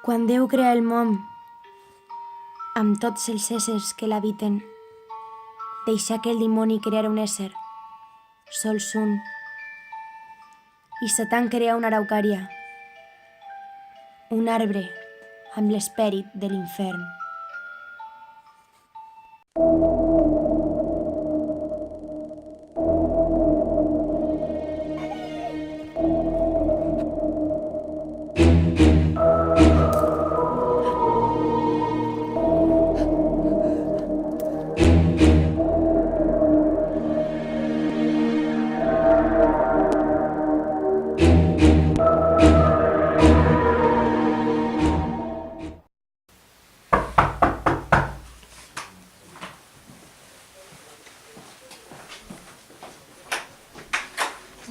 Quan Déu crea el món, amb tots els éssers que l'habiten, deixà que el dimoni creara un ésser, sols un, i Satan crea una araucària, un arbre amb l'esperit de l'infern.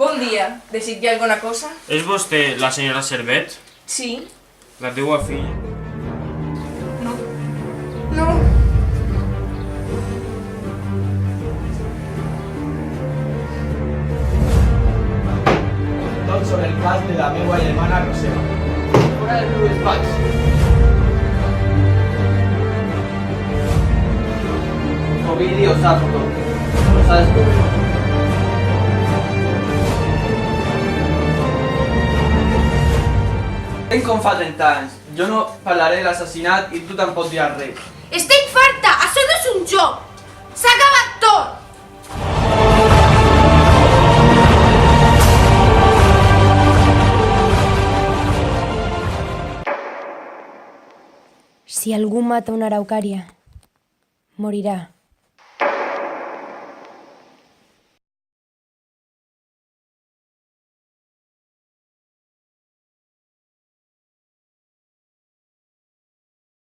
Bon dia, desitja alguna cosa? És vostè la senyora Servet? Sí. La teua filla? No. No. Tot sobre el cas de la meva germana Roseva. Fora del meu despatx. Ovidi ho sap tot. Ho s'ha descobert. Tenc com fa 30 anys. Jo no parlaré de l'assassinat i tu tampoc diràs res. Estic farta! Això no és un joc! S'ha acabat tot! Si algú mata una araucària, morirà.